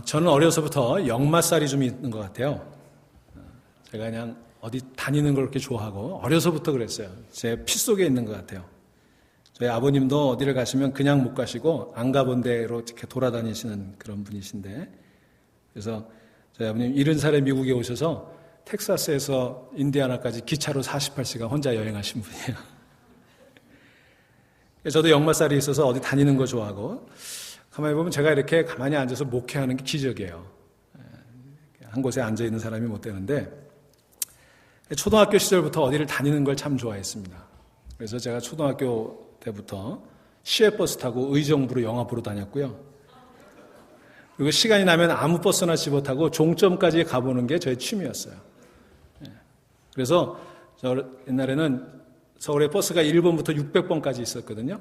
저는 어려서부터 역마살이 좀 있는 것 같아요. 제가 그냥 어디 다니는 걸 그렇게 좋아하고 어려서부터 그랬어요. 제 피 속에 있는 것 같아요. 저희 아버님도 어디를 가시면 그냥 못 가시고 안 가본 데로 이렇게 돌아다니시는 그런 분이신데, 그래서 저희 아버님 70살에 미국에 오셔서 텍사스에서 인디애나까지 기차로 48시간 혼자 여행하신 분이에요. 저도 역마살이 있어서 어디 다니는 거 좋아하고, 가만히 보면 제가 이렇게 가만히 앉아서 목회하는 게 기적이에요. 한 곳에 앉아있는 사람이 못 되는데, 초등학교 시절부터 어디를 다니는 걸 참 좋아했습니다. 그래서 제가 초등학교 때부터 시외버스 타고 의정부로 영화보러 다녔고요. 그리고 시간이 나면 아무 버스나 집어 타고 종점까지 가보는 게 저의 취미였어요. 그래서 저 옛날에는 서울에 버스가 1번부터 600번까지 있었거든요.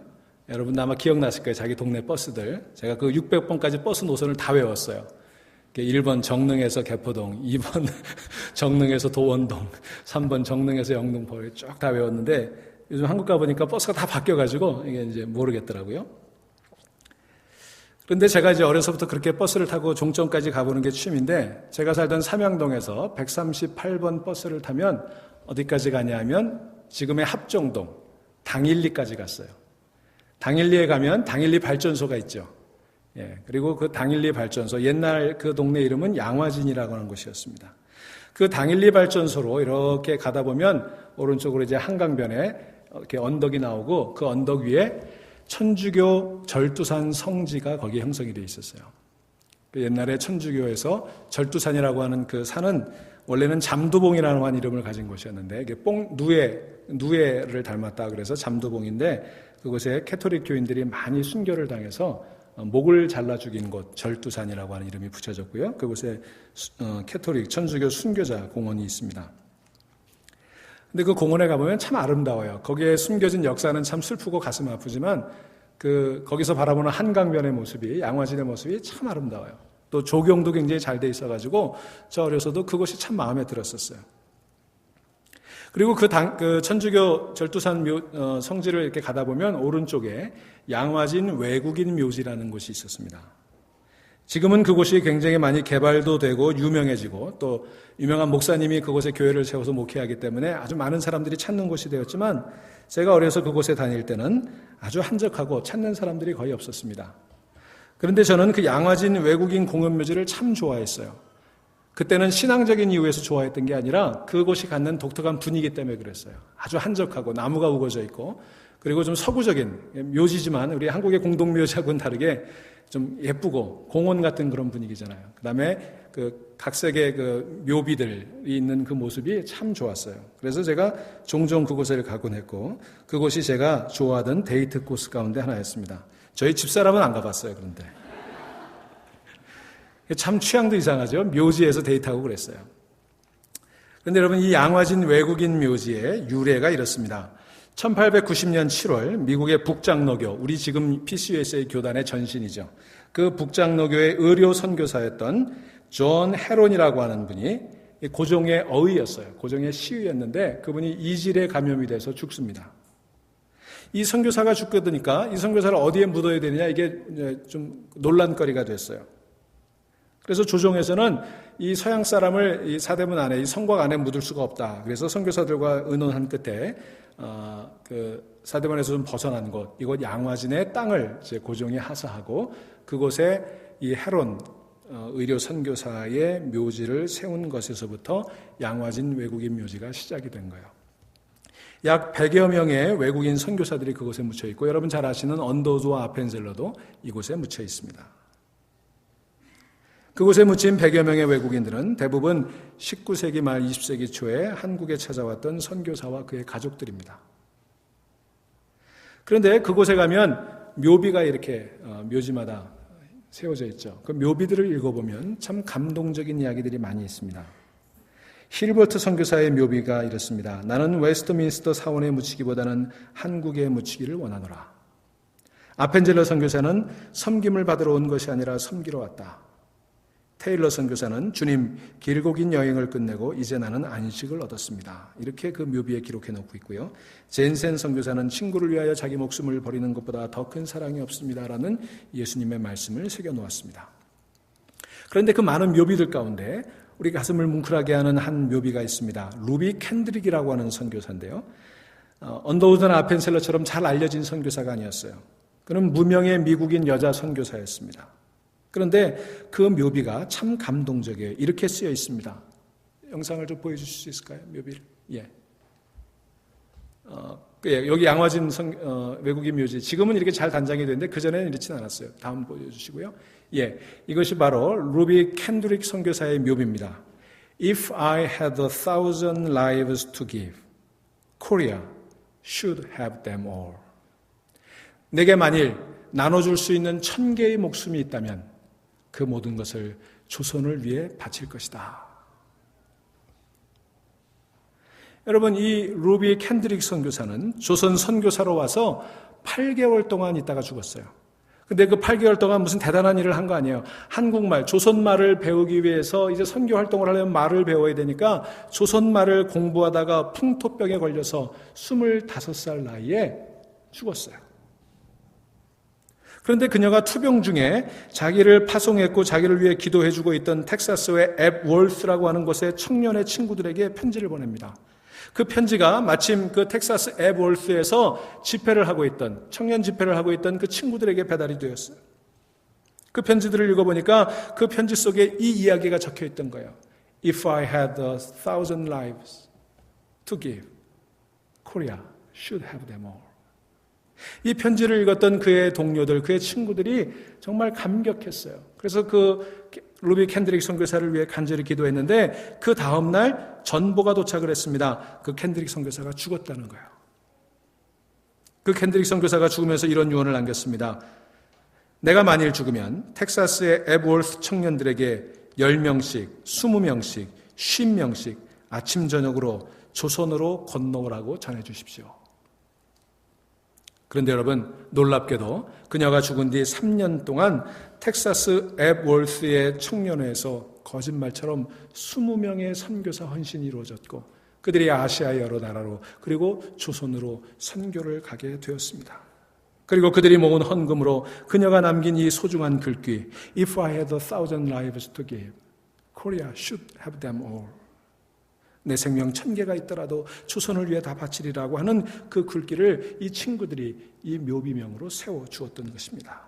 여러분 아마 기억나실 거예요. 자기 동네 버스들. 제가 그 600번까지 버스 노선을 다 외웠어요. 1번 정릉에서 개포동, 2번 정릉에서 도원동, 3번 정릉에서 영등포를 쭉 다 외웠는데, 요즘 한국 가보니까 버스가 다 바뀌어가지고 이게 이제 모르겠더라고요. 그런데 제가 이제 어려서부터 그렇게 버스를 타고 종점까지 가보는 게 취미인데, 제가 살던 삼양동에서 138번 버스를 타면 어디까지 가냐 하면 지금의 합정동, 당일리까지 갔어요. 당일리에 가면 당일리 발전소가 있죠. 그리고 그 당일리 발전소, 옛날 그 동네 이름은 양화진이라고 하는 곳이었습니다. 그 당일리 발전소로 이렇게 가다 보면 오른쪽으로 이제 한강변에 이렇게 언덕이 나오고, 그 언덕 위에 천주교 절두산 성지가 거기에 형성이 되어 있었어요. 옛날에 천주교에서 절두산이라고 하는 그 산은 원래는 잠두봉이라는 이름을 가진 곳이었는데, 이게 누에를 닮았다 그래서 잠두봉인데, 그곳에 캐토릭 교인들이 많이 순교를 당해서 목을 잘라 죽인 곳, 절두산이라고 하는 이름이 붙여졌고요. 그곳에 캐토릭 천주교 순교자 공원이 있습니다. 근데 그 공원에 가보면 참 아름다워요. 거기에 숨겨진 역사는 참 슬프고 가슴 아프지만, 거기서 바라보는 한강변의 모습이, 양화진의 모습이 참 아름다워요. 또 조경도 굉장히 잘 돼 있어가지고 저 어려서도 그곳이 참 마음에 들었었어요. 그리고 그 천주교 절두산 성지를 이렇게 가다 보면 오른쪽에 양화진 외국인 묘지라는 곳이 있었습니다. 지금은 그곳이 굉장히 많이 개발도 되고 유명해지고, 또 유명한 목사님이 그곳에 교회를 세워서 목회하기 때문에 아주 많은 사람들이 찾는 곳이 되었지만, 제가 어려서 그곳에 다닐 때는 아주 한적하고 찾는 사람들이 거의 없었습니다. 그런데 저는 그 양화진 외국인 공연묘지를 참 좋아했어요. 그때는 신앙적인 이유에서 좋아했던 게 아니라 그곳이 갖는 독특한 분위기 때문에 그랬어요. 아주 한적하고 나무가 우거져 있고, 그리고 좀 서구적인 묘지지만 우리 한국의 공동묘지하고는 다르게 좀 예쁘고 공원 같은 그런 분위기잖아요. 그 다음에 그 각색의 그 묘비들이 있는 그 모습이 참 좋았어요. 그래서 제가 종종 그곳을 가곤 했고, 그곳이 제가 좋아하던 데이트 코스 가운데 하나였습니다. 저희 집사람은 안 가봤어요. 그런데 참 취향도 이상하죠. 묘지에서 데이트하고 그랬어요. 그런데 여러분, 이 양화진 외국인 묘지의 유래가 이렇습니다. 1890년 7월 미국의 북장로교, 우리 지금 PCUSA 교단의 전신이죠. 그 북장로교의 의료 선교사였던 존 헤론이라고 하는 분이 고종의 어의였어요. 고종의 시위였는데 그분이 이질에 감염이 돼서 죽습니다. 이 선교사가 죽게 되니까 이 선교사를 어디에 묻어야 되느냐, 이게 좀 논란거리가 됐어요. 그래서 조정에서는 이 서양 사람을 이 사대문 안에, 이 성곽 안에 묻을 수가 없다. 그래서 선교사들과 의논한 끝에 그 사대문에서 좀 벗어난 곳, 이곳 양화진의 땅을 이제 고종이 하사하고 그곳에 이 헤론 의료 선교사의 묘지를 세운 것에서부터 양화진 외국인 묘지가 시작이 된 거예요. 약 100여 명의 외국인 선교사들이 그곳에 묻혀 있고, 여러분 잘 아시는 언더우드와 아펜젤러도 이곳에 묻혀 있습니다. 그곳에 묻힌 100여 명의 외국인들은 대부분 19세기 말 20세기 초에 한국에 찾아왔던 선교사와 그의 가족들입니다. 그런데 그곳에 가면 묘비가 이렇게 묘지마다 세워져 있죠. 그 묘비들을 읽어보면 참 감동적인 이야기들이 많이 있습니다. 힐버트 선교사의 묘비가 이렇습니다. 나는 웨스트민스터 사원에 묻히기보다는 한국에 묻히기를 원하노라. 아펜젤러 선교사는 섬김을 받으러 온 것이 아니라 섬기러 왔다. 테일러 선교사는 주님, 길고 긴 여행을 끝내고 이제 나는 안식을 얻었습니다. 이렇게 그 묘비에 기록해 놓고 있고요. 젠센 선교사는 친구를 위하여 자기 목숨을 버리는 것보다 더 큰 사랑이 없습니다라는 예수님의 말씀을 새겨 놓았습니다. 그런데 그 많은 묘비들 가운데 우리 가슴을 뭉클하게 하는 한 묘비가 있습니다. 루비 캔드릭이라고 하는 선교사인데요. 언더우드나 아펜셀러처럼 잘 알려진 선교사가 아니었어요. 그는 무명의 미국인 여자 선교사였습니다. 그런데 그 묘비가 참 감동적이에요. 이렇게 쓰여 있습니다. 영상을 좀 보여주실 수 있을까요? 묘비를. 예. 여기 양화진 외국인 묘지. 지금은 이렇게 잘 단장이 되는데 그전에는 이렇지는 않았어요. 다음 보여주시고요. 예. 이것이 바로 루비 캔드릭 선교사의 묘비입니다. If I had 1,000 lives to give, Korea should have them all. 내게 만일 나눠줄 수 있는 1,000개의 목숨이 있다면 그 모든 것을 조선을 위해 바칠 것이다. 여러분, 이 루비 캔드릭 선교사는 조선 선교사로 와서 8개월 동안 있다가 죽었어요. 근데 그 8개월 동안 무슨 대단한 일을 한 거 아니에요. 한국말, 조선말을 배우기 위해서 이제 선교 활동을 하려면 말을 배워야 되니까 조선말을 공부하다가 풍토병에 걸려서 25살 나이에 죽었어요. 그런데 그녀가 투병 중에 자기를 파송했고 자기를 위해 기도해주고 있던 텍사스의 앱 월스라고 하는 곳의 청년의 친구들에게 편지를 보냅니다. 그 편지가 마침 그 텍사스 앱 월스에서 집회를 하고 있던, 청년 집회를 하고 있던 그 친구들에게 배달이 되었어요. 그 편지들을 읽어보니까 그 편지 속에 이 이야기가 적혀 있던 거예요. If I had 1,000 lives to give, Korea should have them all. 이 편지를 읽었던 그의 동료들, 그의 친구들이 정말 감격했어요. 그래서 그 루비 캔드릭 선교사를 위해 간절히 기도했는데 그 다음날 전보가 도착을 했습니다. 그 캔드릭 선교사가 죽었다는 거예요. 그 캔드릭 선교사가 죽으면서 이런 유언을 남겼습니다. 내가 만일 죽으면 텍사스의 앱월스 청년들에게 10명씩, 20명씩, 50명씩 아침 저녁으로 조선으로 건너오라고 전해주십시오. 그런데 여러분, 놀랍게도 그녀가 죽은 뒤 3년 동안 텍사스 앱월스의 청년회에서 거짓말처럼 20명의 선교사 헌신이 이루어졌고 그들이 아시아의 여러 나라로 그리고 조선으로 선교를 가게 되었습니다. 그리고 그들이 모은 헌금으로 그녀가 남긴 이 소중한 글귀 If I had 1,000 lives to give, Korea should have them all. 내 생명 1,000개가 있더라도 조선을 위해 다 바치리라고 하는 그 글귀를 이 친구들이 이 묘비명으로 세워주었던 것입니다.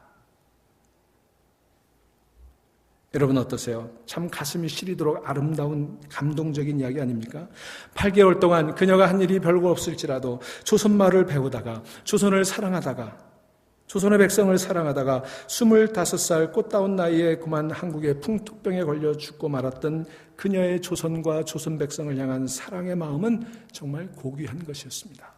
여러분 어떠세요? 참 가슴이 시리도록 아름다운 감동적인 이야기 아닙니까? 8개월 동안 그녀가 한 일이 별거 없을지라도 조선말을 배우다가 조선을 사랑하다가 조선의 백성을 사랑하다가 25살 꽃다운 나이에 그만 한국의 풍토병에 걸려 죽고 말았던 그녀의 조선과 조선 백성을 향한 사랑의 마음은 정말 고귀한 것이었습니다.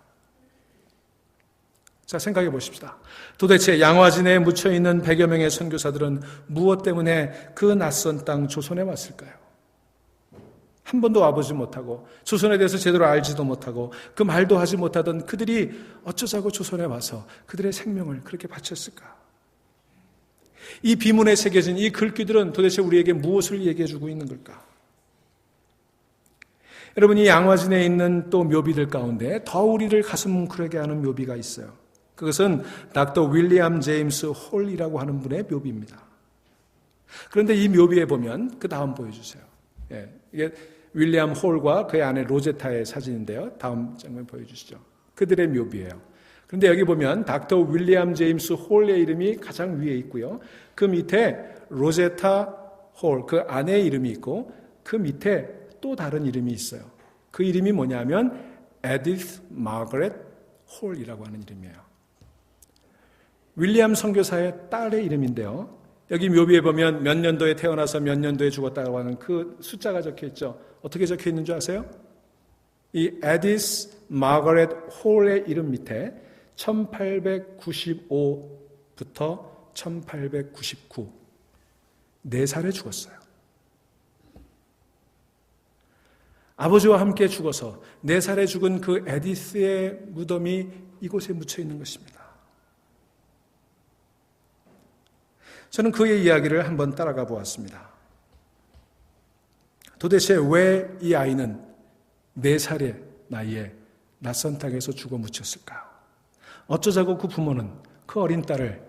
자, 생각해 보십시다. 도대체 양화진에 묻혀있는 100여 명의 선교사들은 무엇 때문에 그 낯선 땅 조선에 왔을까요? 한 번도 와보지 못하고 조선에 대해서 제대로 알지도 못하고 그 말도 하지 못하던 그들이 어쩌자고 조선에 와서 그들의 생명을 그렇게 바쳤을까? 이 비문에 새겨진 이 글귀들은 도대체 우리에게 무엇을 얘기해주고 있는 걸까? 여러분, 이 양화진에 있는 또 묘비들 가운데 더 우리를 가슴 뭉클하게 하는 묘비가 있어요. 그것은 닥터 윌리엄 제임스 홀이라고 하는 분의 묘비입니다. 그런데 이 묘비에 보면 그 다음 보여주세요. 예, 이게 윌리엄 홀과 그의 아내 로제타의 사진인데요. 다음 장면 보여주시죠. 그들의 묘비예요. 그런데 여기 보면 닥터 윌리엄 제임스 홀의 이름이 가장 위에 있고요. 그 밑에 로제타 홀, 그 아내의 이름이 있고 그 밑에 또 다른 이름이 있어요. 그 이름이 뭐냐면 에디스 마거렛 홀이라고 하는 이름이에요. 윌리엄 선교사의 딸의 이름인데요. 여기 묘비에 보면 몇 년도에 태어나서 몇 년도에 죽었다고 하는 그 숫자가 적혀 있죠. 어떻게 적혀 있는 줄 아세요? 이 에디스 마거렛 홀의 이름 밑에 1895부터 1899 4살에 죽었어요. 아버지와 함께 죽어서 4살에 죽은 그 에디스의 무덤이 이곳에 묻혀 있는 것입니다. 저는 그의 이야기를 한번 따라가 보았습니다. 도대체 왜 이 아이는 4살의 나이에 낯선 땅에서 죽어 묻혔을까? 어쩌자고 그 부모는 그 어린 딸을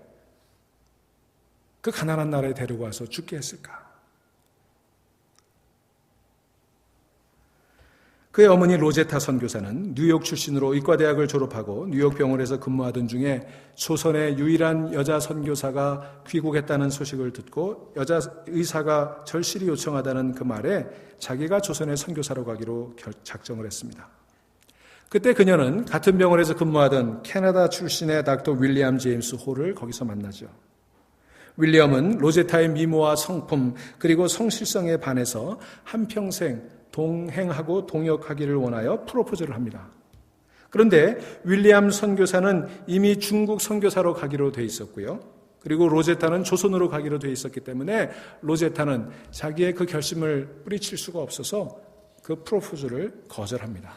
그 가난한 나라에 데리고 와서 죽게 했을까? 그의 어머니 로제타 선교사는 뉴욕 출신으로 의과대학을 졸업하고 뉴욕 병원에서 근무하던 중에 조선의 유일한 여자 선교사가 귀국했다는 소식을 듣고 여자 의사가 절실히 요청하다는 그 말에 자기가 조선의 선교사로 가기로 작정을 했습니다. 그때 그녀는 같은 병원에서 근무하던 캐나다 출신의 닥터 윌리엄 제임스 홀을 거기서 만나죠. 윌리엄은 로제타의 미모와 성품 그리고 성실성에 반해서 한평생 동행하고 동역하기를 원하여 프로포즈를 합니다. 그런데 윌리엄 선교사는 이미 중국 선교사로 가기로 돼 있었고요. 그리고 로제타는 조선으로 가기로 돼 있었기 때문에 로제타는 자기의 그 결심을 뿌리칠 수가 없어서 그 프로포즈를 거절합니다.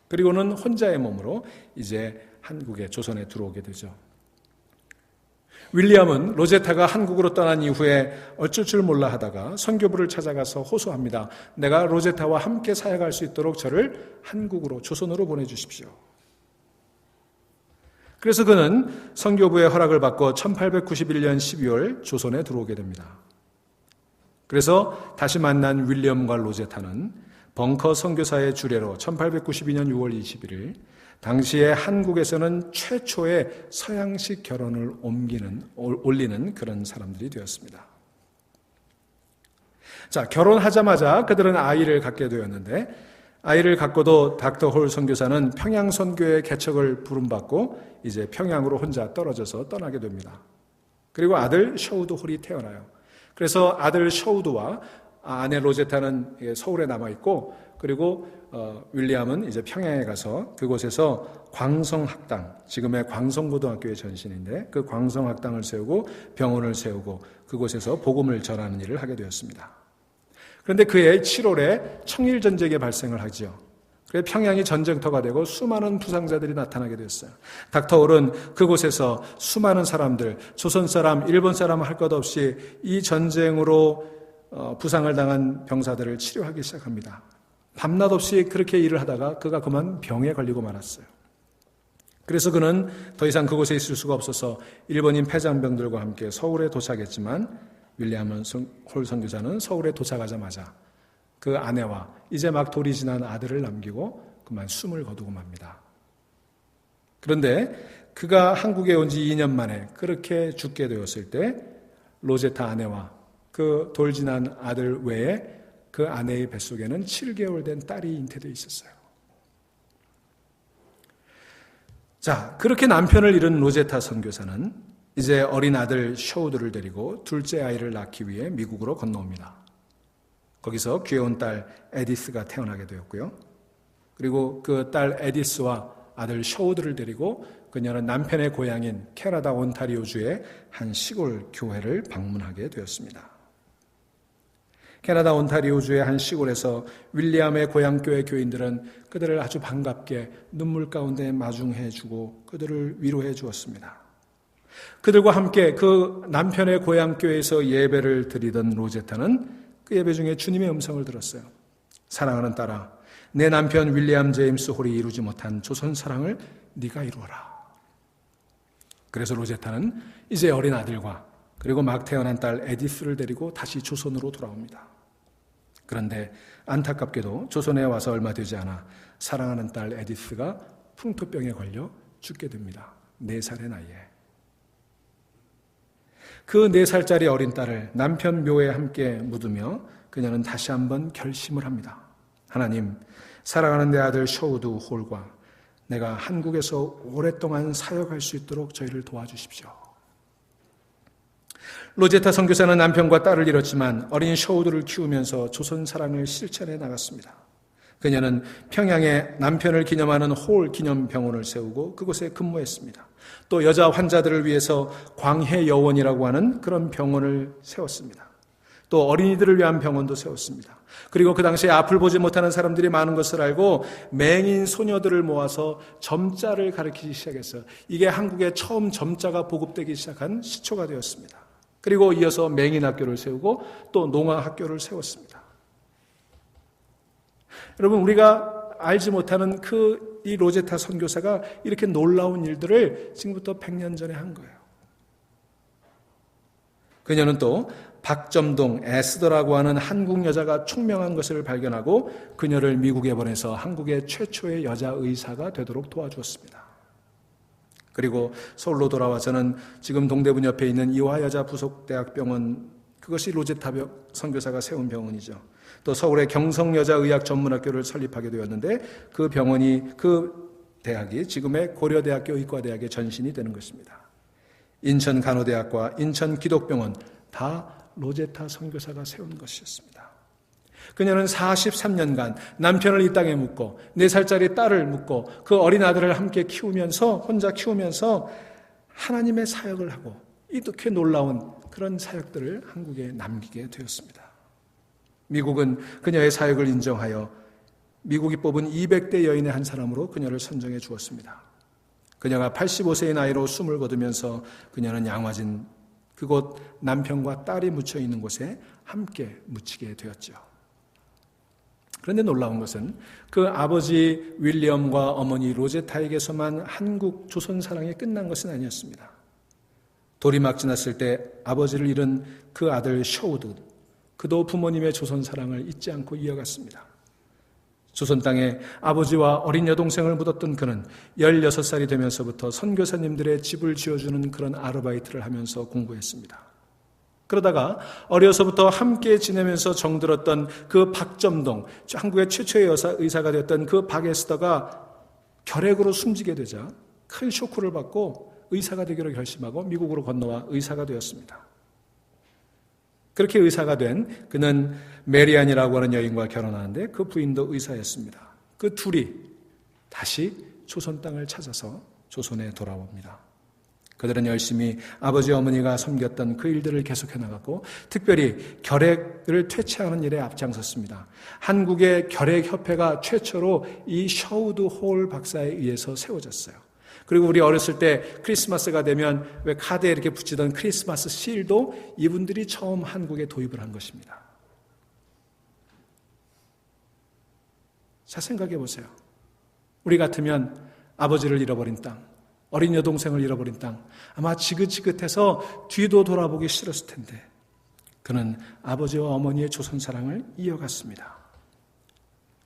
그리고는 혼자의 몸으로 이제 한국에 조선에 들어오게 되죠. 윌리엄은 로제타가 한국으로 떠난 이후에 어쩔 줄 몰라 하다가 선교부를 찾아가서 호소합니다. 내가 로제타와 함께 사역할 수 있도록 저를 한국으로 조선으로 보내주십시오. 그래서 그는 선교부의 허락을 받고 1891년 12월 조선에 들어오게 됩니다. 그래서 다시 만난 윌리엄과 로제타는 벙커 선교사의 주례로 1892년 6월 21일 당시에 한국에서는 최초의 서양식 결혼을 올리는 그런 사람들이 되었습니다. 자, 결혼하자마자 그들은 아이를 갖게 되었는데 아이를 갖고도 닥터 홀 선교사는 평양 선교의 개척을 부름받고 이제 평양으로 혼자 떨어져서 떠나게 됩니다. 그리고 아들 셔우드 홀이 태어나요. 그래서 아들 셔우드와 아내 로제타는 서울에 남아있고 그리고 윌리엄은 이제 평양에 가서 그곳에서 광성학당, 지금의 광성고등학교의 전신인데 그 광성학당을 세우고 병원을 세우고 그곳에서 복음을 전하는 일을 하게 되었습니다. 그런데 그해 7월에 청일전쟁이 발생을 하죠. 그래서 평양이 전쟁터가 되고 수많은 부상자들이 나타나게 됐어요. 닥터 홀은 그곳에서 수많은 사람들, 조선 사람, 일본 사람 할 것 없이 이 전쟁으로 부상을 당한 병사들을 치료하기 시작합니다. 밤낮 없이 그렇게 일을 하다가 그가 그만 병에 걸리고 말았어요. 그래서 그는 더 이상 그곳에 있을 수가 없어서 일본인 패장병들과 함께 서울에 도착했지만 윌리엄 홀 선교사는 서울에 도착하자마자 그 아내와 이제 막 돌이 지난 아들을 남기고 그만 숨을 거두고 맙니다. 그런데 그가 한국에 온 지 2년 만에 그렇게 죽게 되었을 때 로제타 아내와 그 돌 지난 아들 외에 그 아내의 뱃속에는 7개월 된 딸이 잉태되어 있었어요. 자, 그렇게 남편을 잃은 로제타 선교사는 이제 어린 아들 셔우드를 데리고 둘째 아이를 낳기 위해 미국으로 건너옵니다. 거기서 귀여운 딸 에디스가 태어나게 되었고요. 그리고 그 딸 에디스와 아들 셔우드를 데리고 그녀는 남편의 고향인 캐나다 온타리오주의 한 시골 교회를 방문하게 되었습니다. 캐나다 온타리오주의 한 시골에서 윌리엄의 고향교회 교인들은 그들을 아주 반갑게 눈물 가운데 마중해주고 그들을 위로해 주었습니다. 그들과 함께 그 남편의 고향교회에서 예배를 드리던 로제타는 그 예배 중에 주님의 음성을 들었어요. 사랑하는 딸아, 내 남편 윌리엄 제임스 홀이 이루지 못한 조선 사랑을 네가 이루어라. 그래서 로제타는 이제 어린 아들과 그리고 막 태어난 딸 에디스를 데리고 다시 조선으로 돌아옵니다. 그런데 안타깝게도 조선에 와서 얼마 되지 않아 사랑하는 딸 에디스가 풍토병에 걸려 죽게 됩니다. 4살의 나이에. 그 4살짜리 어린 딸을 남편 묘에 함께 묻으며 그녀는 다시 한번 결심을 합니다. 하나님, 사랑하는 내 아들 셔우드 홀과 내가 한국에서 오랫동안 사역할 수 있도록 저희를 도와주십시오. 로제타 선교사는 남편과 딸을 잃었지만 어린 셔우드를 키우면서 조선 사랑을 실천해 나갔습니다. 그녀는 평양에 남편을 기념하는 홀 기념병원을 세우고 그곳에 근무했습니다. 또 여자 환자들을 위해서 광해여원이라고 하는 그런 병원을 세웠습니다. 또 어린이들을 위한 병원도 세웠습니다. 그리고 그 당시에 앞을 보지 못하는 사람들이 많은 것을 알고 맹인 소녀들을 모아서 점자를 가르치기 시작했어요. 이게 한국에 처음 점자가 보급되기 시작한 시초가 되었습니다. 그리고 이어서 맹인 학교를 세우고 또 농아 학교를 세웠습니다. 여러분, 우리가 알지 못하는 이 로제타 선교사가 이렇게 놀라운 일들을 지금부터 100년 전에 한 거예요. 그녀는 또 박점동 에스더라고 하는 한국 여자가 총명한 것을 발견하고 그녀를 미국에 보내서 한국의 최초의 여자 의사가 되도록 도와주었습니다. 그리고 서울로 돌아와서는 지금 동대문 옆에 있는 이화여자 부속대학병원, 그것이 로제타 선교사가 세운 병원이죠. 또 서울의 경성여자의학전문학교를 설립하게 되었는데 그 병원이, 그 대학이 지금의 고려대학교 의과대학의 전신이 되는 것입니다. 인천간호대학과 인천기독병원 다 로제타 선교사가 세운 것이었습니다. 그녀는 43년간 남편을 이 땅에 묻고 4살짜리 딸을 묻고 그 어린 아들을 함께 키우면서, 혼자 키우면서 하나님의 사역을 하고 이렇게 놀라운 그런 사역들을 한국에 남기게 되었습니다. 미국은 그녀의 사역을 인정하여 미국이 뽑은 200대 여인의 한 사람으로 그녀를 선정해 주었습니다. 그녀가 85세의 나이로 숨을 거두면서 그녀는 양화진, 그곳 남편과 딸이 묻혀 있는 곳에 함께 묻히게 되었죠. 그런데 놀라운 것은 그 아버지 윌리엄과 어머니 로제타에게서만 한국 조선 사랑이 끝난 것은 아니었습니다. 돌이 막 지났을 때 아버지를 잃은 그 아들 셔우드, 그도 부모님의 조선 사랑을 잊지 않고 이어갔습니다. 조선 땅에 아버지와 어린 여동생을 묻었던 그는 16살이 되면서부터 선교사님들의 집을 지어주는 그런 아르바이트를 하면서 공부했습니다. 그러다가 어려서부터 함께 지내면서 정들었던 그 박점동, 한국의 최초의 의사가 되었던 그 박에스더가 결핵으로 숨지게 되자 큰 쇼크를 받고 의사가 되기로 결심하고 미국으로 건너와 의사가 되었습니다. 그렇게 의사가 된 그는 메리안이라고 하는 여인과 결혼하는데 그 부인도 의사였습니다. 그 둘이 다시 조선 땅을 찾아서 조선에 돌아옵니다. 그들은 열심히 아버지 어머니가 섬겼던 그 일들을 계속해 나갔고 특별히 결핵을 퇴치하는 일에 앞장섰습니다. 한국의 결핵협회가 최초로 이 셔우드 홀 박사에 의해서 세워졌어요. 그리고 우리 어렸을 때 크리스마스가 되면 왜 카드에 이렇게 붙이던 크리스마스 실도 이분들이 처음 한국에 도입을 한 것입니다. 자, 생각해 보세요. 우리 같으면 아버지를 잃어버린 땅, 어린 여동생을 잃어버린 땅, 아마 지긋지긋해서 뒤도 돌아보기 싫었을 텐데 그는 아버지와 어머니의 조선사랑을 이어갔습니다.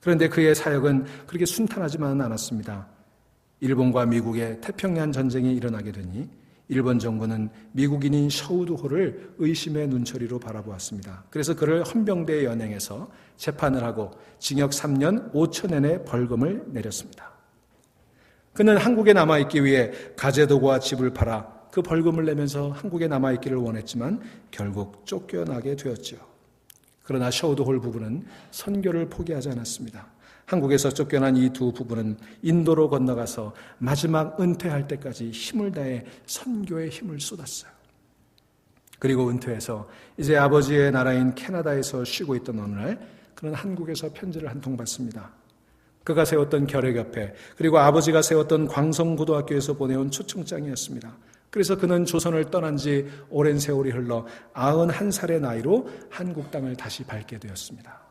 그런데 그의 사역은 그렇게 순탄하지만은 않았습니다. 일본과 미국의 태평양 전쟁이 일어나게 되니 일본 정부는 미국인인 셔우드 홀을 의심의 눈초리로 바라보았습니다. 그래서 그를 헌병대에 연행해서 재판을 하고 징역 3년 5천엔의 벌금을 내렸습니다. 그는 한국에 남아있기 위해 가재도구와 집을 팔아 그 벌금을 내면서 한국에 남아있기를 원했지만 결국 쫓겨나게 되었지요. 그러나 셔우드 홀 부부는 선교를 포기하지 않았습니다. 한국에서 쫓겨난 이 두 부부는 인도로 건너가서 마지막 은퇴할 때까지 힘을 다해 선교에 힘을 쏟았어요. 그리고 은퇴해서 이제 아버지의 나라인 캐나다에서 쉬고 있던 어느 날 그는 한국에서 편지를 한 통 받습니다. 그가 세웠던 결핵협회 그리고 아버지가 세웠던 광성고등학교에서 보내온 초청장이었습니다. 그래서 그는 조선을 떠난 지 오랜 세월이 흘러 91살의 나이로 한국 땅을 다시 밟게 되었습니다.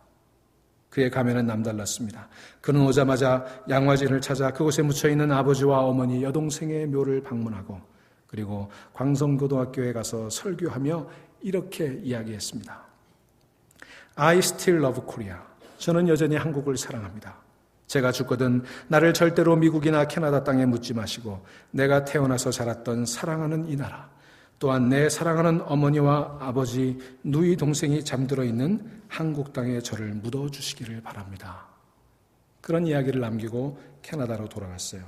그의 가면은 남달랐습니다. 그는 오자마자 양화진을 찾아 그곳에 묻혀있는 아버지와 어머니, 여동생의 묘를 방문하고 그리고 광성고등학교에 가서 설교하며 이렇게 이야기했습니다. I still love Korea. 저는 여전히 한국을 사랑합니다. 제가 죽거든 나를 절대로 미국이나 캐나다 땅에 묻지 마시고 내가 태어나서 자랐던 사랑하는 이 나라, 또한 내 사랑하는 어머니와 아버지, 누이 동생이 잠들어 있는 한국 땅에 저를 묻어주시기를 바랍니다. 그런 이야기를 남기고 캐나다로 돌아갔어요.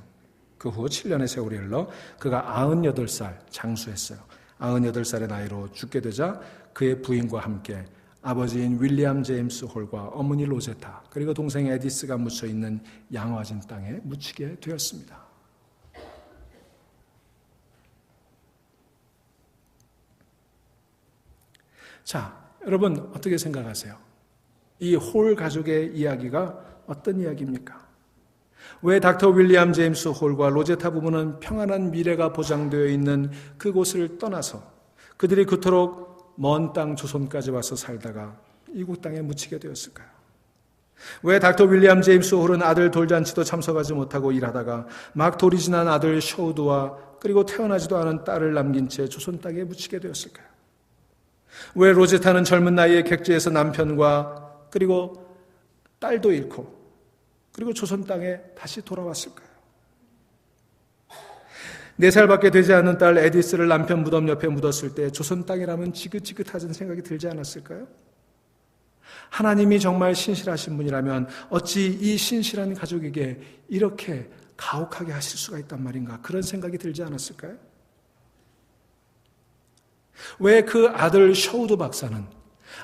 그 후 7년의 세월이 흘러 그가 98살 장수했어요. 98살의 나이로 죽게 되자 그의 부인과 함께 아버지인 윌리엄 제임스 홀과 어머니 로제타 그리고 동생 에디스가 묻혀있는 양화진 땅에 묻히게 되었습니다. 자, 여러분 어떻게 생각하세요? 이 홀 가족의 이야기가 어떤 이야기입니까? 왜 닥터 윌리엄 제임스 홀과 로제타 부부는 평안한 미래가 보장되어 있는 그곳을 떠나서 그들이 그토록 먼 땅 조선까지 와서 살다가 이국 땅에 묻히게 되었을까요? 왜 닥터 윌리엄 제임스 홀은 아들 돌잔치도 참석하지 못하고 일하다가 막 돌이 지난 아들 셔우드와 그리고 태어나지도 않은 딸을 남긴 채 조선 땅에 묻히게 되었을까요? 왜 로제타는 젊은 나이에 객지에서 남편과 그리고 딸도 잃고 그리고 조선 땅에 다시 돌아왔을까요? 4살밖에 되지 않은 딸 에디스를 남편 무덤 옆에 묻었을 때 조선 땅이라면 지긋지긋하다는 생각이 들지 않았을까요? 하나님이 정말 신실하신 분이라면 어찌 이 신실한 가족에게 이렇게 가혹하게 하실 수가 있단 말인가, 그런 생각이 들지 않았을까요? 왜 그 아들 셔우드 박사는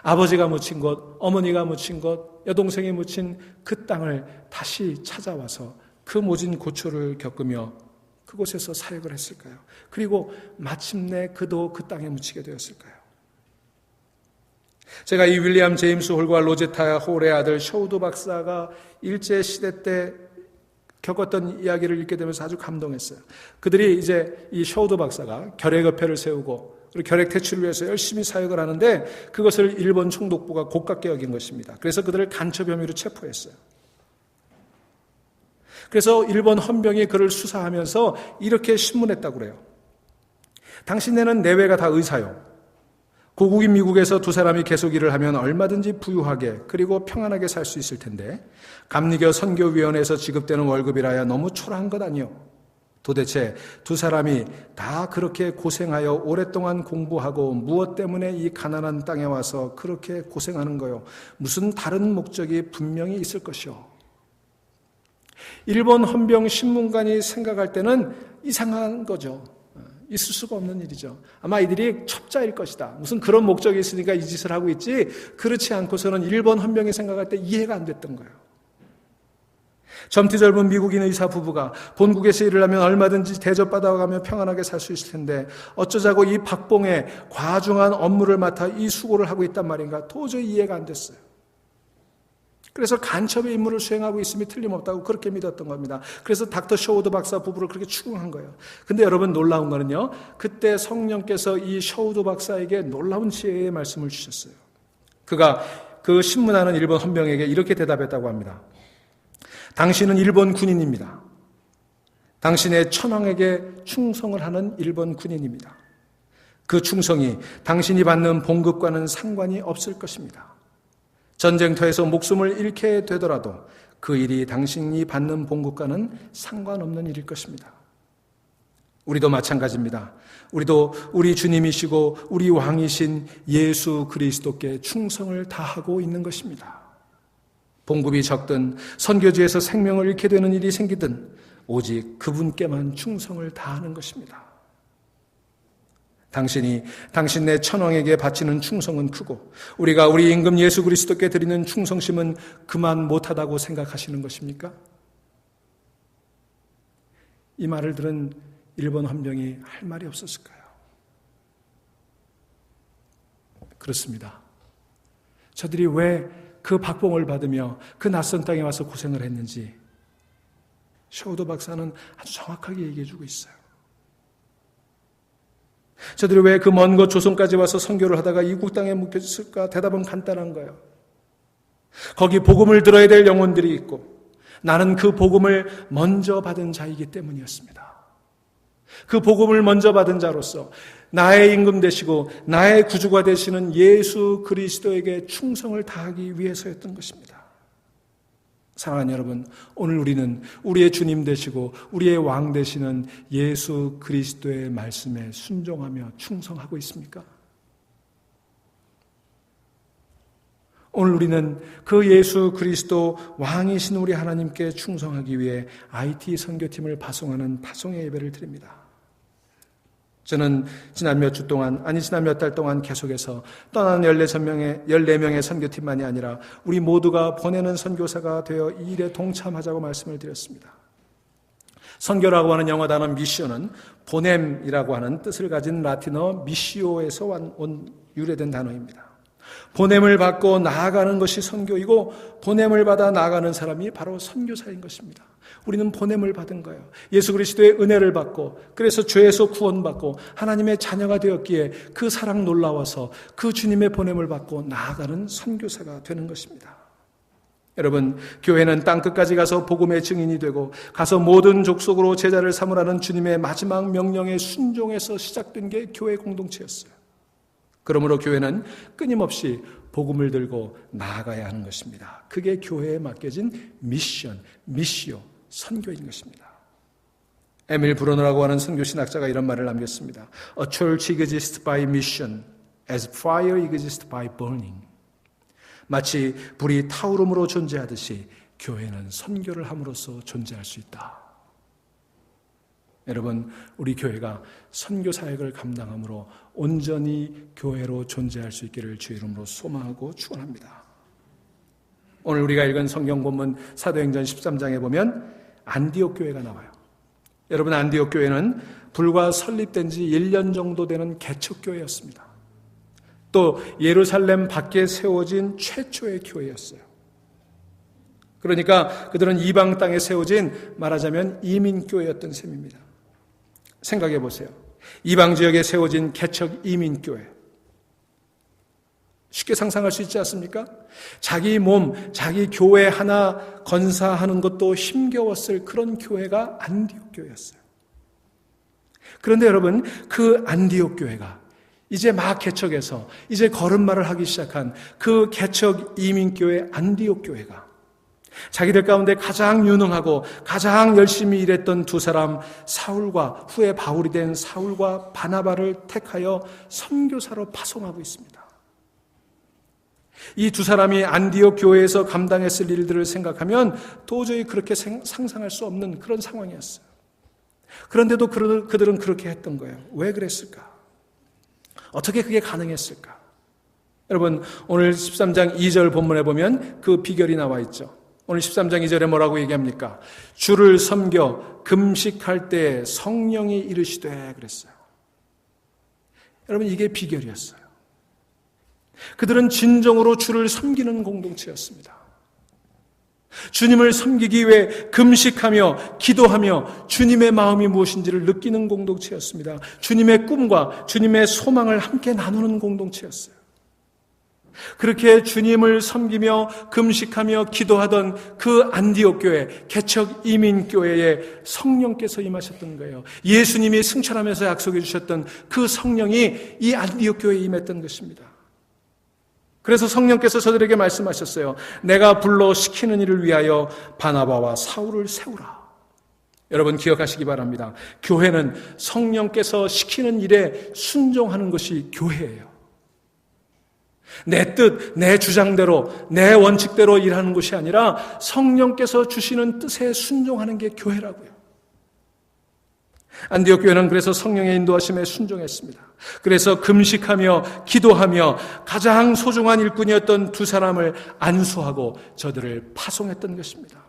아버지가 묻힌 곳, 어머니가 묻힌 곳, 여동생이 묻힌 그 땅을 다시 찾아와서 그 모진 고초를 겪으며 그곳에서 사역을 했을까요? 그리고 마침내 그도 그 땅에 묻히게 되었을까요? 제가 이 윌리엄 제임스 홀과 로제타 홀의 아들 셔우드 박사가 일제시대 때 겪었던 이야기를 읽게 되면서 아주 감동했어요. 그들이 이제 이 셔우드 박사가 결핵협회를 세우고 그리고 결핵 퇴치를 위해서 열심히 사역을 하는데 그것을 일본 총독부가 고깝게 여긴 것입니다. 그래서 그들을 간첩 혐의로 체포했어요. 그래서 일본 헌병이 그를 수사하면서 이렇게 신문했다고 그래요. 당신네는 내외가 다 의사요. 고국인 미국에서 두 사람이 계속 일을 하면 얼마든지 부유하게 그리고 평안하게 살 수 있을 텐데 감리교 선교위원회에서 지급되는 월급이라야 너무 초라한 것 아니요. 도대체 두 사람이 다 그렇게 고생하여 오랫동안 공부하고 무엇 때문에 이 가난한 땅에 와서 그렇게 고생하는 거요. 무슨 다른 목적이 분명히 있을 것이요. 일본 헌병 신문관이 생각할 때는 이상한 거죠. 있을 수가 없는 일이죠. 아마 이들이 첩자일 것이다. 무슨 그런 목적이 있으니까 이 짓을 하고 있지, 그렇지 않고서는 일본 헌병이 생각할 때 이해가 안 됐던 거예요. 젊디 젊은 미국인 의사 부부가 본국에서 일을 하면 얼마든지 대접받아가며 평안하게 살 수 있을 텐데 어쩌자고 이 박봉에 과중한 업무를 맡아 이 수고를 하고 있단 말인가, 도저히 이해가 안 됐어요. 그래서 간첩의 임무를 수행하고 있음이 틀림없다고 그렇게 믿었던 겁니다. 그래서 닥터 셔우드 박사 부부를 그렇게 추궁한 거예요. 근데 여러분, 놀라운 거는요, 그때 성령께서 이 셔우드 박사에게 놀라운 지혜의 말씀을 주셨어요. 그가 그 신문하는 일본 헌병에게 이렇게 대답했다고 합니다. 당신은 일본 군인입니다. 당신의 천황에게 충성을 하는 일본 군인입니다. 그 충성이 당신이 받는 봉급과는 상관이 없을 것입니다. 전쟁터에서 목숨을 잃게 되더라도 그 일이 당신이 받는 봉급과는 상관없는 일일 것입니다. 우리도 마찬가지입니다. 우리도 우리 주님이시고 우리 왕이신 예수 그리스도께 충성을 다하고 있는 것입니다. 봉급이 적든 선교지에서 생명을 잃게 되는 일이 생기든 오직 그분께만 충성을 다하는 것입니다. 당신이 당신네 천왕에게 바치는 충성은 크고 우리가 우리 임금 예수 그리스도께 드리는 충성심은 그만 못하다고 생각하시는 것입니까? 이 말을 들은 일본 헌병이 할 말이 없었을까요? 그렇습니다. 저들이 왜 그 박봉을 받으며 그 낯선 땅에 와서 고생을 했는지 셔우드 박사는 아주 정확하게 얘기해주고 있어요. 저들이 왜 그 먼 곳 조선까지 와서 선교를 하다가 이국 땅에 묵혔을까? 대답은 간단한 거예요. 거기 복음을 들어야 될 영혼들이 있고 나는 그 복음을 먼저 받은 자이기 때문이었습니다. 그 복음을 먼저 받은 자로서 나의 임금 되시고 나의 구주가 되시는 예수 그리스도에게 충성을 다하기 위해서였던 것입니다. 사랑하는 여러분, 오늘 우리는 우리의 주님 되시고 우리의 왕 되시는 예수 그리스도의 말씀에 순종하며 충성하고 있습니까? 오늘 우리는 그 예수 그리스도 왕이신 우리 하나님께 충성하기 위해 IT 선교팀을 파송하는 파송의 예배를 드립니다. 저는 지난 몇 주 동안, 지난 몇 달 동안 계속해서 떠나는 14명의 선교팀만이 아니라 우리 모두가 보내는 선교사가 되어 이 일에 동참하자고 말씀을 드렸습니다. 선교라고 하는 영어 단어 미시오는 보냄이라고 하는 뜻을 가진 라틴어 미시오에서 온 유래된 단어입니다. 보냄을 받고 나아가는 것이 선교이고 보냄을 받아 나아가는 사람이 바로 선교사인 것입니다. 우리는 보냄을 받은 거예요. 예수 그리스도의 은혜를 받고 그래서 죄에서 구원받고 하나님의 자녀가 되었기에 그 사랑 놀라워서 그 주님의 보냄을 받고 나아가는 선교사가 되는 것입니다. 여러분, 교회는 땅끝까지 가서 복음의 증인이 되고 가서 모든 족속으로 제자를 삼으라는 주님의 마지막 명령에 순종해서 시작된 게 교회 공동체였어요. 그러므로 교회는 끊임없이 복음을 들고 나아가야 하는 것입니다. 그게 교회에 맡겨진 미시오, 선교인 것입니다. 에밀 브로너라고 하는 선교 신학자가 이런 말을 남겼습니다. A church exists by mission as fire exists by burning. 마치 불이 타오름으로 존재하듯이 교회는 선교를 함으로써 존재할 수 있다. 여러분, 우리 교회가 선교 사역을 감당함으로 온전히 교회로 존재할 수 있기를 주의 이름으로 소망하고 축원합니다. 오늘 우리가 읽은 성경 본문 사도행전 13장에 보면 안디옥 교회가 나와요. 여러분, 안디옥 교회는 불과 설립된 지 1년 정도 되는 개척교회였습니다. 또 예루살렘 밖에 세워진 최초의 교회였어요. 그러니까 그들은 이방 땅에 세워진 말하자면 이민교회였던 셈입니다. 생각해 보세요. 이방 지역에 세워진 개척 이민교회. 쉽게 상상할 수 있지 않습니까? 자기 몸, 자기 교회 하나 건사하는 것도 힘겨웠을 그런 교회가 안디옥 교회였어요. 그런데 여러분, 그 안디옥 교회가 이제 막 개척해서 이제 걸음마를 하기 시작한 그 개척 이민교회 안디옥 교회가 자기들 가운데 가장 유능하고 가장 열심히 일했던 두 사람, 사울과 후에 바울이 된 사울과 바나바를 택하여 선교사로 파송하고 있습니다. 이 두 사람이 안디옥 교회에서 감당했을 일들을 생각하면 도저히 그렇게 상상할 수 없는 그런 상황이었어요. 그런데도 그들은 그렇게 했던 거예요. 왜 그랬을까? 어떻게 그게 가능했을까? 여러분, 오늘 13장 2절 본문에 보면 그 비결이 나와 있죠. 오늘 13장 2절에 뭐라고 얘기합니까? 주를 섬겨 금식할 때 성령이 이르시되 그랬어요. 여러분, 이게 비결이었어요. 그들은 진정으로 주를 섬기는 공동체였습니다. 주님을 섬기기 위해 금식하며 기도하며 주님의 마음이 무엇인지를 느끼는 공동체였습니다. 주님의 꿈과 주님의 소망을 함께 나누는 공동체였어요. 그렇게 주님을 섬기며 금식하며 기도하던 그 안디옥 교회, 개척 이민교회에 성령께서 임하셨던 거예요. 예수님이 승천하면서 약속해 주셨던 그 성령이 이 안디옥 교회에 임했던 것입니다. 그래서 성령께서 저들에게 말씀하셨어요. 내가 불러 시키는 일을 위하여 바나바와 사울을 세우라. 여러분, 기억하시기 바랍니다. 교회는 성령께서 시키는 일에 순종하는 것이 교회예요. 내 뜻, 내 주장대로, 내 원칙대로 일하는 것이 아니라 성령께서 주시는 뜻에 순종하는 게 교회라고요. 안디옥 교회는 그래서 성령의 인도하심에 순종했습니다. 그래서 금식하며 기도하며 가장 소중한 일꾼이었던 두 사람을 안수하고 저들을 파송했던 것입니다.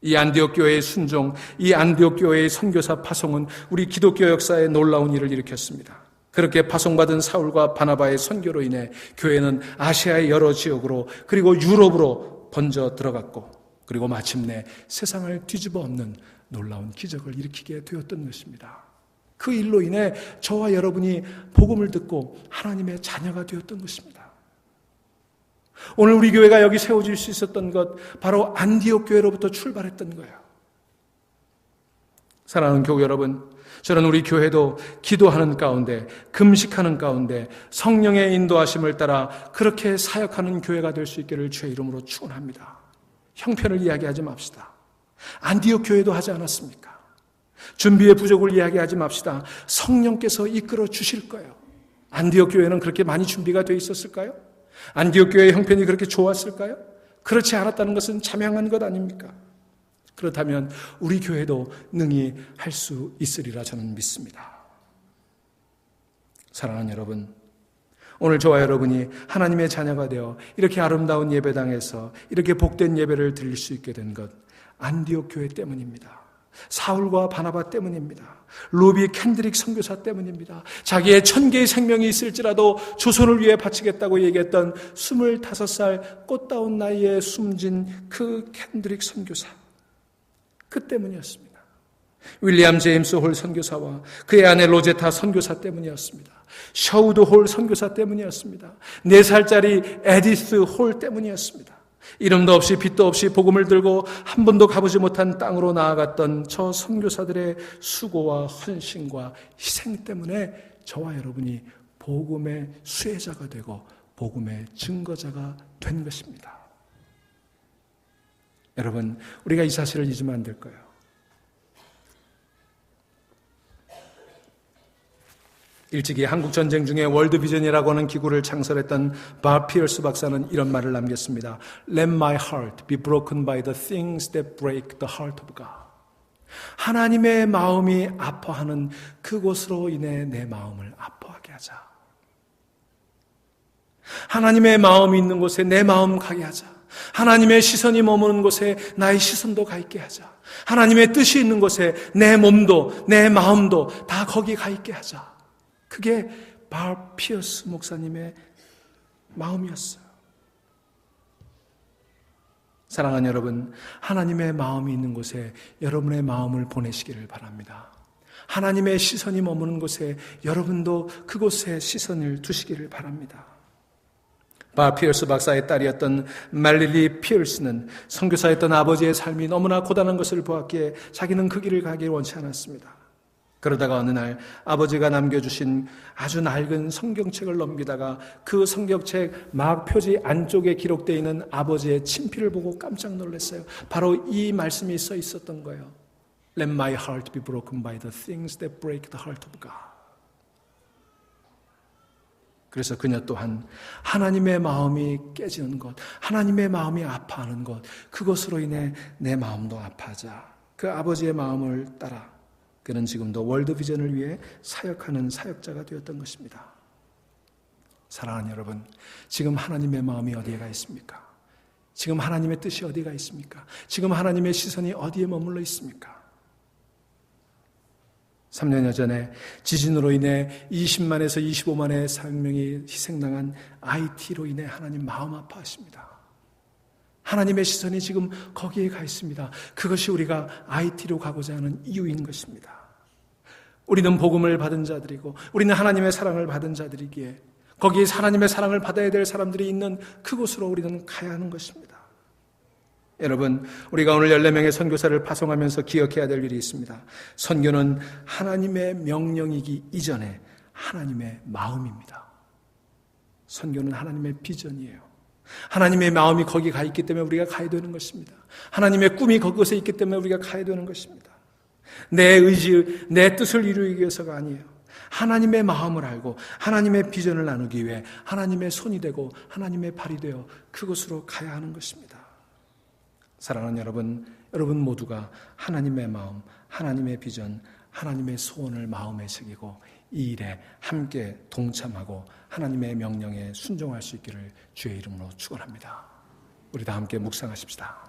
이 안디옥 교회의 순종, 이 안디옥 교회의 선교사 파송은 우리 기독교 역사에 놀라운 일을 일으켰습니다. 그렇게 파송받은 사울과 바나바의 선교로 인해 교회는 아시아의 여러 지역으로 그리고 유럽으로 번져 들어갔고, 그리고 마침내 세상을 뒤집어 엎는 놀라운 기적을 일으키게 되었던 것입니다. 그 일로 인해 저와 여러분이 복음을 듣고 하나님의 자녀가 되었던 것입니다. 오늘 우리 교회가 여기 세워질 수 있었던 것, 바로 안디옥 교회로부터 출발했던 거예요. 사랑하는 교회 여러분, 저는 우리 교회도 기도하는 가운데, 금식하는 가운데 성령의 인도하심을 따라 그렇게 사역하는 교회가 될 수 있기를 주의 이름으로 축원합니다. 형편을 이야기하지 맙시다. 안디옥 교회도 하지 않았습니까? 준비의 부족을 이야기하지 맙시다. 성령께서 이끌어 주실 거예요. 안디옥 교회는 그렇게 많이 준비가 되어 있었을까요? 안디옥 교회의 형편이 그렇게 좋았을까요? 그렇지 않았다는 것은 자명한 것 아닙니까? 그렇다면 우리 교회도 능히 할 수 있으리라 저는 믿습니다. 사랑하는 여러분, 오늘 저와 여러분이 하나님의 자녀가 되어 이렇게 아름다운 예배당에서 이렇게 복된 예배를 드릴 수 있게 된 것, 안디옥 교회 때문입니다. 사울과 바나바 때문입니다. 루비 캔드릭 선교사 때문입니다. 자기의 1000개의 생명이 있을지라도 조선을 위해 바치겠다고 얘기했던 25살 꽃다운 나이에 숨진 그 캔드릭 선교사, 그 때문이었습니다. 윌리엄 제임스 홀 선교사와 그의 아내 로제타 선교사 때문이었습니다. 셔우드 홀 선교사 때문이었습니다. 4살짜리 에디스 홀 때문이었습니다. 이름도 없이 빛도 없이 복음을 들고 한 번도 가보지 못한 땅으로 나아갔던 저 선교사들의 수고와 헌신과 희생 때문에 저와 여러분이 복음의 수혜자가 되고 복음의 증거자가 된 것입니다. 여러분, 우리가 이 사실을 잊으면 안 될 거예요. 일찍이 한국전쟁 중에 월드비전이라고 하는 기구를 창설했던 밥 피어스 박사는 이런 말을 남겼습니다. Let my heart be broken by the things that break the heart of God. 하나님의 마음이 아파하는 그곳으로 인해 내 마음을 아파하게 하자. 하나님의 마음이 있는 곳에 내 마음 가게 하자. 하나님의 시선이 머무는 곳에 나의 시선도 가 있게 하자. 하나님의 뜻이 있는 곳에 내 몸도 내 마음도 다 거기 가 있게 하자. 그게 밥 피어스 목사님의 마음이었어요. 사랑하는 여러분, 하나님의 마음이 있는 곳에 여러분의 마음을 보내시기를 바랍니다. 하나님의 시선이 머무는 곳에 여러분도 그곳에 시선을 두시기를 바랍니다. 밥 피어스 박사의 딸이었던 말릴리 피어스는 선교사였던 아버지의 삶이 너무나 고단한 것을 보았기에 자기는 그 길을 가길 원치 않았습니다. 그러다가 어느 날 아버지가 남겨주신 아주 낡은 성경책을 넘기다가 그 성경책 막 표지 안쪽에 기록되어 있는 아버지의 친필을 보고 깜짝 놀랐어요. 바로 이 말씀이 써 있었던 거예요. Let my heart be broken by the things that break the heart of God. 그래서 그녀 또한 하나님의 마음이 깨지는 것, 하나님의 마음이 아파하는 것, 그것으로 인해 내 마음도 아파하자. 그 아버지의 마음을 따라 그는 지금도 월드비전을 위해 사역하는 사역자가 되었던 것입니다. 사랑하는 여러분, 지금 하나님의 마음이 어디에 가 있습니까? 지금 하나님의 뜻이 어디가 있습니까? 지금 하나님의 시선이 어디에 머물러 있습니까? 3년여 전에 지진으로 인해 20만에서 25만의 생명이 희생당한 IT로 인해 하나님 마음 아파하십니다. 하나님의 시선이 지금 거기에 가 있습니다. 그것이 우리가 IT로 가고자 하는 이유인 것입니다. 우리는 복음을 받은 자들이고 우리는 하나님의 사랑을 받은 자들이기에 거기에 하나님의 사랑을 받아야 될 사람들이 있는 그곳으로 우리는 가야 하는 것입니다. 여러분, 우리가 오늘 14명의 선교사를 파송하면서 기억해야 될 일이 있습니다. 선교는 하나님의 명령이기 이전에 하나님의 마음입니다. 선교는 하나님의 비전이에요. 하나님의 마음이 거기 가 있기 때문에 우리가 가야 되는 것입니다. 하나님의 꿈이 그곳에 있기 때문에 우리가 가야 되는 것입니다. 내 의지, 내 뜻을 이루기 위해서가 아니에요. 하나님의 마음을 알고 하나님의 비전을 나누기 위해 하나님의 손이 되고 하나님의 발이 되어 그곳으로 가야 하는 것입니다. 사랑하는 여러분 모두가 하나님의 마음, 하나님의 비전, 하나님의 소원을 마음에 새기고 이 일에 함께 동참하고 하나님의 명령에 순종할 수 있기를 주의 이름으로 축원합니다. 우리 다 함께 묵상하십시다.